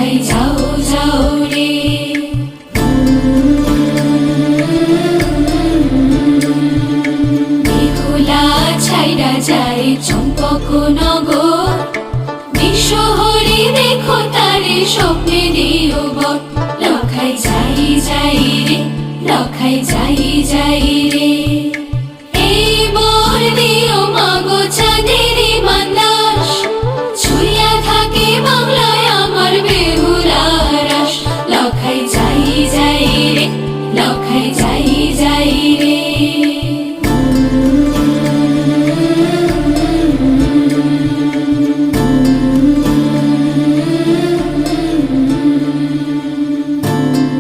লখাই যাও যাও রে। বেহুলা ছাইরা যায় চম্পকনগর, বিশ্বহরি দেখো তারে স্বপ্নে দিও বর। লখাই যাই যাই রে, লখাই যাই যাই রে। এই বর দিও মাগো চাঁদেরি বান্দাস, ছুঁইয়া থাকে বাংলায় আমার বেহুলার আশ। লখাই যাই যাই রে, লখাই যাই।